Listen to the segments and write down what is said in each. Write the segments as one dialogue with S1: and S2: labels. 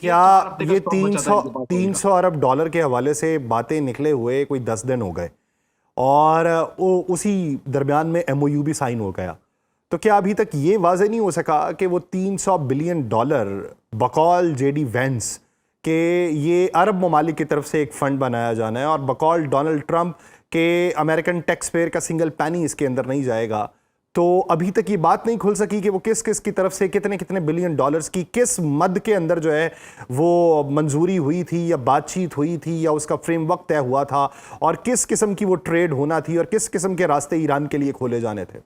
S1: ये
S2: क्या
S1: 4 हफ्ते का
S2: ये
S1: स्टॉक
S2: तीन
S1: बचा था
S2: सौ
S1: इनके पास ऑयल
S2: तीन
S1: का।
S2: सौ अरब डॉलर के हवाले से बातें निकले हुए कोई 10 दिन हो गए, और वो उसी दरमियान में एमओयू भी साइन हो गया। तो क्या अभी तक ये वाजे नहीं हो सका कि वो 300 बिलियन डॉलर बकौल जेडी वेंस के ये अरब ममालिक की तरफ से एक फंड बनाया जाना है, और बकौल डोनाल्ड ट्रंप के अमेरिकन टैक्स पेयर का सिंगल पैनी इसके अंदर नहीं जाएगा। तो अभी तक ये बात नहीं खुल सकी कि वो किस किस की तरफ से कितने कितने बिलियन डॉलर्स की किस मद के अंदर जो है वो मंजूरी हुई थी या बातचीत हुई थी या उसका फ्रेमवर्क तय हुआ था, और किस किस्म की वो ट्रेड होना थी और किस किस्म के रास्ते ईरान के लिए खोले जाने थे।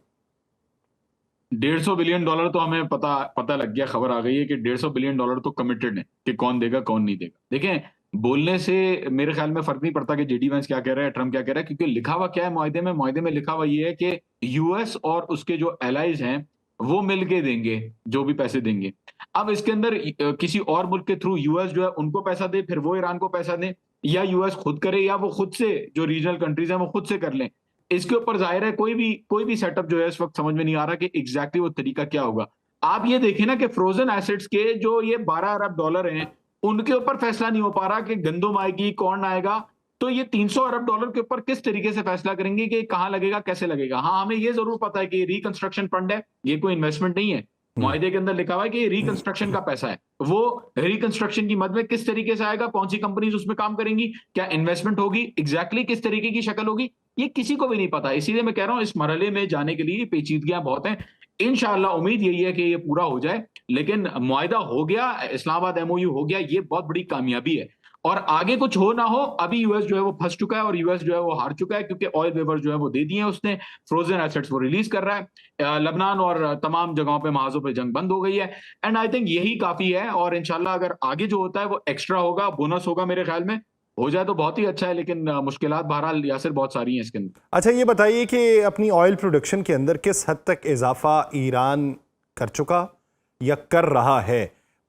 S1: 150 बिलियन डॉलर तो हमें पता पता लग गया, खबर आ गई है कि 150 बिलियन डॉलर तो कमिटेड है कि कौन देगा कौन नहीं देगा। देखें, बोलने से मेरे ख्याल में फर्क नहीं पड़ता कि जेडी वैंस क्या कह रहा है, ट्रम्प क्या कह रहा है, क्योंकि लिखा हुआ क्या है मुआहदे में लिखा हुआ ये है कि यूएस और उसके जो एलाइज हैं वो मिलके देंगे जो भी पैसे देंगे। अब इसके अंदर किसी और मुल्क के थ्रू यूएस जो है उनको पैसा दे, फिर वो ईरान को पैसा दे, या यूएस खुद करे, या वो खुद से जो रीजनल कंट्रीज हैं वो खुद से कर लें। इसके ऊपर जाहिर है कोई भी सेटअप जो है इस वक्त समझ में नहीं आ रहा कि एग्जैक्टली वो तरीका क्या होगा। आप ये देखें ना कि फ्रोजन एसेट्स के जो ये 12 अरब डॉलर हैं, उनके ऊपर फैसला नहीं हो पा रहा कि गंदम आएगी कौन आएगा। तो ये 300 अरब डॉलर के ऊपर किस तरीके से फैसला करेंगे कि कहाँ लगेगा कैसे लगेगा। हाँ, हमें ये जरूर पता है कि रिकंस्ट्रक्शन फंड है, ये कोई इन्वेस्टमेंट नहीं है। मुआहदे के अंदर लिखा हुआ है कि ये रिकंस्ट्रक्शन का पैसा है। वो रिकंस्ट्रक्शन की मद में किस तरीके से आएगा, कौन सी कंपनीज उसमें काम करेंगी, क्या इन्वेस्टमेंट होगी, एग्जैक्टली किस तरीके की शक्ल होगी, ये किसी को भी नहीं पता। इसीलिए मैं कह रहा हूं इस मरहले में जाने के लिए पेचीदगियां बहुत हैं। इंशाल्लाह उम्मीद यही है कि ये पूरा हो जाए। लेकिन मुआहदा हो गया, इस्लामाबाद एमओयू हो गया, ये बहुत बड़ी कामयाबी है। और आगे कुछ हो ना हो, अभी यूएस जो है वो फंस चुका है और यूएस जो है वो हार चुका है, क्योंकि ऑयल वेवर जो है वो दे दिए हैं उसने। फ्रोजन एसेट्स वो रिलीज कर रहा है। लबनान और तमाम जगहों पे महाजों पे जंग बंद हो गई है। एंड आई थिंक यही काफी है, और इंशाल्लाह अगर आगे जो होता है वो एक्स्ट्रा होगा, बोनस होगा, मेरे ख्याल में हो जाए तो बहुत ही अच्छा है। लेकिन मुश्किलात बहरहाल यासिर बहुत सारी हैं इसके अंदर।
S2: अच्छा, ये बताइए कि अपनी ऑयल प्रोडक्शन के अंदर किस हद तक इजाफा ईरान कर चुका या कर रहा है।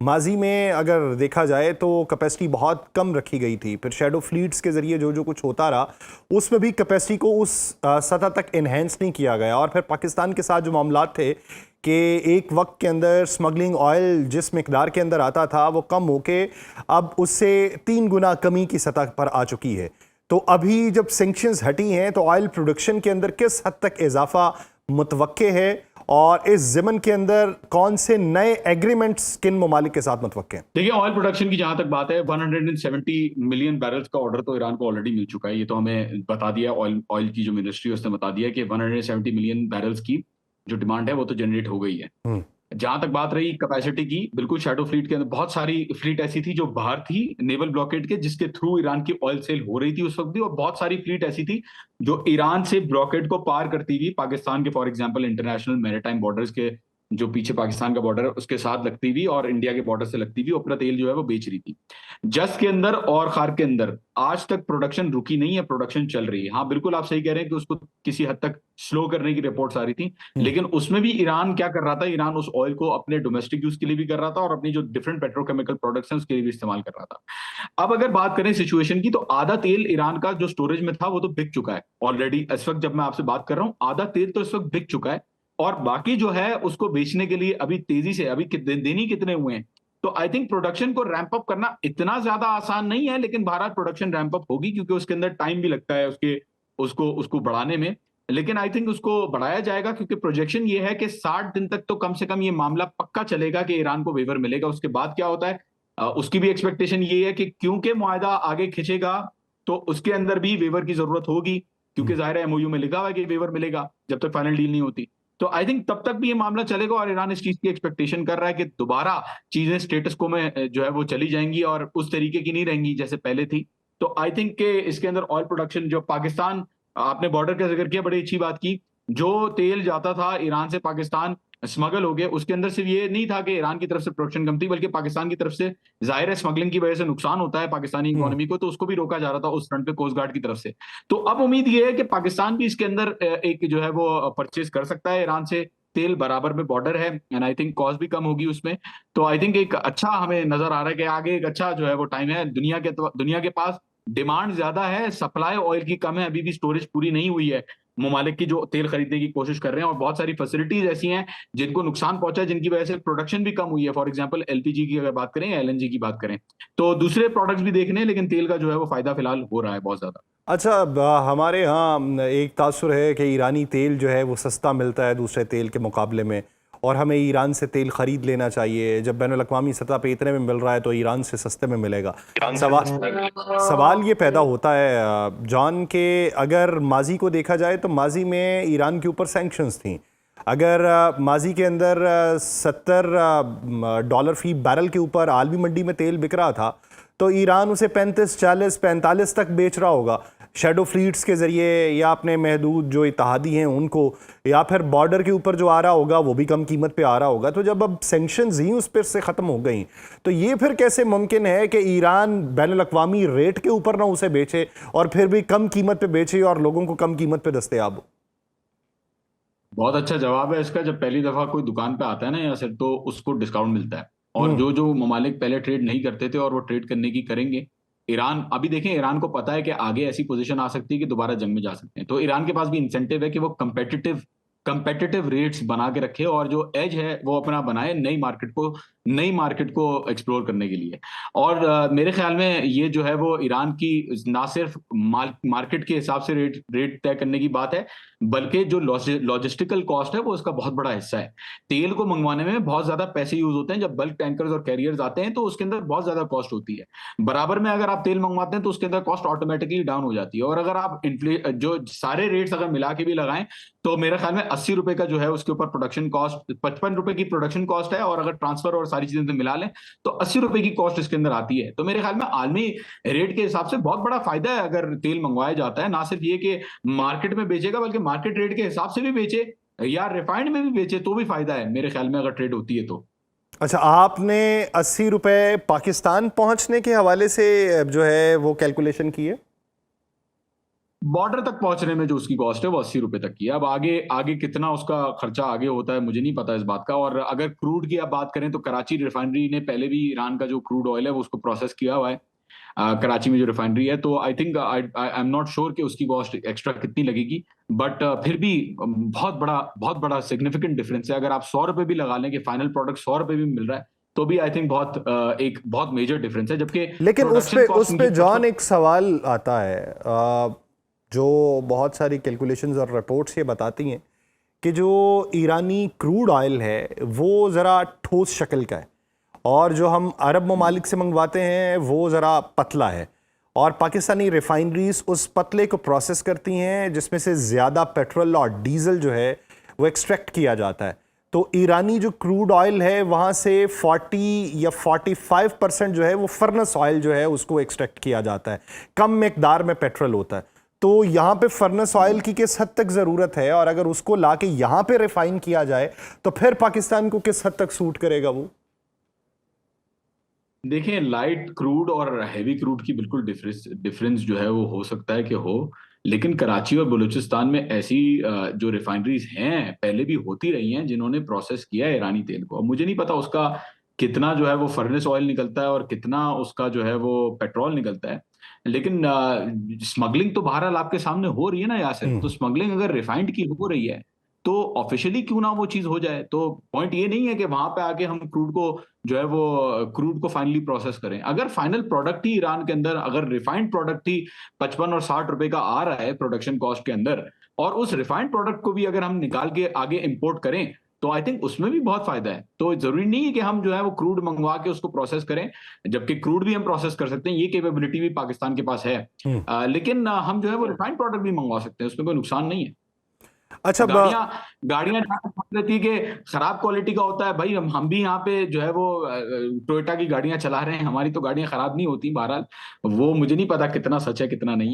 S2: माजी में अगर देखा जाए तो कैपेसिटी बहुत कम रखी गई थी, फिर शैडो फ्लीट्स के ज़रिए जो जो कुछ होता रहा उसमें भी कैपेसिटी को उस सतह तक इन्हेंस नहीं किया गया, और फिर पाकिस्तान के साथ जो मामलात थे कि एक वक्त के अंदर स्मगलिंग ऑयल जिस मिकदार के अंदर आता था वो कम होके अब उससे 3 गुना कमी की सतह पर आ चुकी है। तो अभी जब सैंक्शंस हटी हैं तो ऑयल प्रोडक्शन के अंदर किस हद तक इजाफा मुतवक्के है, और इस ज़मन के अंदर कौन से नए एग्रीमेंट्स किन ममालिक के साथ मुतवक्के हैं।
S1: देखिए, ऑयल प्रोडक्शन की जहां तक बात है, 170 मिलियन बैरल्स का ऑर्डर तो ईरान को ऑलरेडी मिल चुका है। ये तो हमें बता दिया, ऑयल ऑयल की जो मिनिस्ट्री है उसने बता दिया कि 170 मिलियन बैरल्स की जो डिमांड है वो तो जनरेट हो गई है।
S2: हम्म।
S1: जहां तक बात रही कैपेसिटी की, बिल्कुल शैडो फ्लीट के अंदर बहुत सारी फ्लीट ऐसी थी जो बाहर थी नेवल ब्लॉकेड के, जिसके थ्रू ईरान की ऑयल सेल हो रही थी उस वक्त भी। और बहुत सारी फ्लीट ऐसी थी जो ईरान से ब्लॉकेड को पार करती हुई पाकिस्तान के, for example international maritime borders के जो पीछे पाकिस्तान का बॉर्डर है उसके साथ लगती हुई और इंडिया के बॉर्डर से लगती हुई अपना तेल जो है वो बेच रही थी। जस्ट के अंदर और खार के अंदर आज तक प्रोडक्शन रुकी नहीं है, प्रोडक्शन चल रही है। हाँ, बिल्कुल आप सही कह रहे हैं कि उसको किसी हद तक स्लो करने की रिपोर्ट्स आ रही थी, लेकिन उसमें भी ईरान क्या कर रहा था, ईरान उस ऑयल को अपने डोमेस्टिक यूज के लिए भी कर रहा था और अपनी जो डिफरेंट पेट्रोकेमिकल प्रोडक्ट्स हैं उसके लिए भी इस्तेमाल कर रहा था। अब अगर बात करें सिचुएशन की, तो आधा तेल ईरान का जो स्टोरेज में था वो तो बिक चुका है ऑलरेडी। इस वक्त जब मैं आपसे बात कर रहा हूं, आधा तेल तो इस वक्त बिक चुका है, और बाकी जो है उसको बेचने के लिए अभी तेजी से अभी दिन ही कितने हुए हैं। तो आई थिंक प्रोडक्शन को रैंप अप करना इतना ज्यादा आसान नहीं है, लेकिन भारत प्रोडक्शन रैंप अप होगी, क्योंकि उसके अंदर टाइम भी लगता है उसके उसको उसको बढ़ाने में। लेकिन आई थिंक उसको बढ़ाया जाएगा, क्योंकि प्रोजेक्शन ये है कि 60 दिन तक तो कम से कम ये मामला पक्का चलेगा कि ईरान को वेवर मिलेगा। उसके बाद क्या होता है, उसकी भी एक्सपेक्टेशन ये है कि क्योंकि मुआहदा आगे खिंचेगा तो उसके अंदर भी वेवर की जरूरत होगी, क्योंकि जाहिर है एमओयू में लिखा हुआ है कि वेवर मिलेगा जब तक फाइनल डील नहीं होती। तो आई थिंक तब तक भी ये मामला चलेगा, और ईरान इस चीज की एक्सपेक्टेशन कर रहा है कि दोबारा चीजें स्टेटस को में जो है वो चली जाएंगी और उस तरीके की नहीं रहेंगी जैसे पहले थी। तो आई थिंक के इसके अंदर ऑयल प्रोडक्शन जो पाकिस्तान, आपने बॉर्डर का जिक्र किया, बड़ी अच्छी बात की। जो तेल जाता था ईरान से पाकिस्तान स्मगल हो गया, उसके अंदर सिर्फ ये नहीं था कि ईरान की तरफ से प्रोडक्शन कम थी, बल्कि पाकिस्तान की तरफ से, जाहिर है स्मगलिंग की वजह से नुकसान होता है पाकिस्तानी
S2: हम्म।
S1: इकोनॉमी को, तो उसको भी रोका जा रहा था उस फ्रंट पे कोस्ट गार्ड की तरफ से। तो अब उम्मीद ये है कि पाकिस्तान भी इसके अंदर एक जो है वो परचेज कर सकता है ईरान से तेल, बराबर में बॉर्डर है, एंड आई थिंक कॉस्ट भी कम होगी उसमें। तो आई थिंक एक अच्छा हमें नजर आ रहा है कि आगे एक अच्छा जो है वो टाइम है। दुनिया के पास डिमांड ज्यादा है, सप्लाई ऑयल की कम है, अभी भी स्टोरेज पूरी नहीं हुई है। ममालिक की जो तेल खरीदने की कोशिश कर रहे हैं, और बहुत सारी फैसिलिटीज ऐसी हैं जिनको नुकसान पहुंचा है, जिनकी वजह से प्रोडक्शन भी कम हुई है। फॉर एग्जांपल एलपीजी की अगर बात करें या एलएनजी की बात करें, तो दूसरे प्रोडक्ट्स भी देखने हैं, लेकिन तेल का जो है वो फायदा फिलहाल हो रहा है बहुत ज्यादा।
S2: अच्छा, हमारे यहाँ एक तासुर है कि ईरानी तेल जो है वो सस्ता मिलता है दूसरे तेल के मुकाबले में, और हमें ईरान से तेल ख़रीद लेना चाहिए। जब बैनुल अक़वामी सतह पे इतने में मिल रहा है तो ईरान से सस्ते में मिलेगा। सवाल ये पैदा होता है जॉन के, अगर माजी को देखा जाए तो माजी में ईरान के ऊपर सैंक्शंस थी। अगर माजी के अंदर $70 फी बैरल के ऊपर आलमी मंडी में तेल बिक रहा था, तो ईरान उसे 35, 40, 45 तक बेच रहा होगा, शेडो फ्लीट्स के ज़रिए या अपने महदूद जो इत्तहादी हैं उनको, या फिर बॉर्डर के ऊपर जो आ रहा होगा वो भी कम कीमत पे आ रहा होगा। तो जब अब सैंक्शंस ही उस पर से ख़त्म हो गई, तो ये फिर कैसे मुमकिन है कि ईरान बैनुल अक़वामी रेट के ऊपर ना उसे बेचे और फिर भी कम कीमत पे बेचे और लोगों को कम कीमत पे दस्तयाब हो?
S1: बहुत अच्छा जवाब है इसका। जब पहली दफा कोई दुकान पे आता है ना या सिर, तो उसको डिस्काउंट मिलता है। और जो जो ममालिक पहले ट्रेड नहीं करते थे और वो ट्रेड करने की करेंगे, ईरान अभी देखें, ईरान को पता है कि आगे ऐसी पोजीशन आ सकती है कि दोबारा जंग में जा सकते हैं, तो ईरान के पास भी इंसेंटिव है कि वो कंपेटिटिव रेट्स बना के रखे, और जो एज है वो अपना बनाए नई मार्केट को एक्सप्लोर करने के लिए। और मेरे ख्याल में ये जो है वो ईरान की ना सिर्फ मार्केट के हिसाब से रेट तय करने की बात है, बल्कि जो लॉजिस्टिकल कॉस्ट है वो उसका बहुत बड़ा हिस्सा है। तेल को मंगवाने में बहुत ज्यादा पैसे यूज होते हैं। जब बल्क टैंकर्स और कैरियर्स आते हैं तो उसके अंदर बहुत ज्यादा कॉस्ट होती है। बराबर में अगर आप तेल मंगवाते हैं तो उसके अंदर कॉस्ट ऑटोमेटिकली डाउन हो जाती है। और अगर आप जो सारे रेट्स अगर मिला के भी लगाएं, तो मेरे ख्याल में 80 रुपए का जो है उसके ऊपर प्रोडक्शन कॉस्ट, 55 रुपए की प्रोडक्शन कॉस्ट है, और अगर ट्रांसफर और सारी चीजें मिला लें तो 80 रुपए की कॉस्ट इसके अंदर आती है। तो मेरे ख्याल में आलमी रेट के हिसाब से बहुत बड़ा फायदा है अगर तेल मंगवाया जाता है। ना सिर्फ ये कि मार्केट में बेचेगा, बल्कि मार्केट रेट के हिसाब से भी बेचे या रिफाइंड में भी बेचे तो भी फायदा है मेरे ख्याल में, अगर ट्रेड होती है तो।
S2: अच्छा, आपने 80 रुपए पाकिस्तान पहुंचने के हवाले से जो है वो कैलकुलेशन की है?
S1: बॉर्डर तक पहुंचने में जो उसकी कॉस्ट है वो 80 रुपए तक की है। अब आगे आगे कितना उसका खर्चा आगे होता है मुझे नहीं पता इस बात का। और अगर क्रूड की आप बात करें तो कराची रिफाइनरी ने पहले भी ईरान का जो क्रूड ऑयल है वो उसको प्रोसेस किया हुआ है कराची में जो रिफाइनरी है। तो I think I am not sure कि उसकी कॉस्ट एक्स्ट्रा कितनी लगेगी, बट फिर भी बहुत बड़ा सिग्निफिकेंट डिफरेंस है। अगर आप 100 रुपए भी लगा लें कि फाइनल प्रोडक्ट 100 रुपए भी मिल रहा है, तो भी आई थिंक एक बहुत मेजर डिफरेंस है। जबकि
S2: लेकिन उस पे जॉन एक सवाल आता है, जो बहुत सारी कैलकुलेशंस और रिपोर्ट्स ये बताती हैं कि जो ईरानी क्रूड ऑयल है वो ज़रा ठोस शक्ल का है, और जो हम अरब ममालिक से मंगवाते हैं वो ज़रा पतला है, और पाकिस्तानी रिफाइनरीज उस पतले को प्रोसेस करती हैं जिसमें से ज़्यादा पेट्रोल और डीजल जो है वो एक्सट्रैक्ट किया जाता है। तो ईरानी जो क्रूड ऑयल है वहाँ से 40 या 45% जो है वो फर्नेस ऑयल जो है उसको एक्सट्रैक्ट किया जाता है, कम मिकदार में पेट्रोल होता है। तो यहाँ पे फर्नेस ऑयल की किस हद तक ज़रूरत है, और अगर उसको लाके यहाँ पे रिफाइन किया जाए तो फिर पाकिस्तान को किस हद तक सूट करेगा वो?
S1: देखिए, लाइट क्रूड और हैवी क्रूड की बिल्कुल डिफरेंस जो है वो हो सकता है कि हो, लेकिन कराची और बलूचिस्तान में ऐसी जो रिफाइनरीज हैं पहले भी होती रही हैं जिन्होंने प्रोसेस किया है ईरानी तेल को। अब मुझे नहीं पता उसका कितना जो है वो फर्नेस ऑयल निकलता है और कितना उसका जो है वो पेट्रोल निकलता है, लेकिन स्मगलिंग तो बहरहाल आपके सामने हो रही है ना यासिर। तो स्मगलिंग अगर रिफाइंड की हो रही है तो ऑफिशियली क्यों ना वो चीज हो जाए। तो पॉइंट ये नहीं है कि वहां पे आके हम क्रूड को जो है वो क्रूड को फाइनली प्रोसेस करें। अगर फाइनल प्रोडक्ट ही ईरान के अंदर, अगर रिफाइंड प्रोडक्ट ही 55 और 60 रुपए का आ रहा है प्रोडक्शन कॉस्ट के अंदर, और उस रिफाइंड प्रोडक्ट को भी अगर हम निकाल के आगे इंपोर्ट करें, तो आई थिंक उसमें भी बहुत फायदा है। तो जरूरी नहीं है कि हम जो है वो क्रूड मंगवा के उसको प्रोसेस करें, जबकि क्रूड भी हम प्रोसेस कर सकते हैं, ये कैपेबिलिटी भी पाकिस्तान के पास है। लेकिन हम जो है वो रिफाइंड प्रोडक्ट भी मंगवा सकते हैं, उसमें कोई नुकसान नहीं है।
S2: अच्छा,
S1: गाड़ियां रहती है कि खराब क्वालिटी का होता है भाई, हम भी यहाँ पे जो है वो टोयोटा की गाड़ियां चला रहे हैं, हमारी तो गाड़ियां खराब नहीं होती। बहरहाल वो मुझे नहीं पता कितना सच है कितना नहीं है।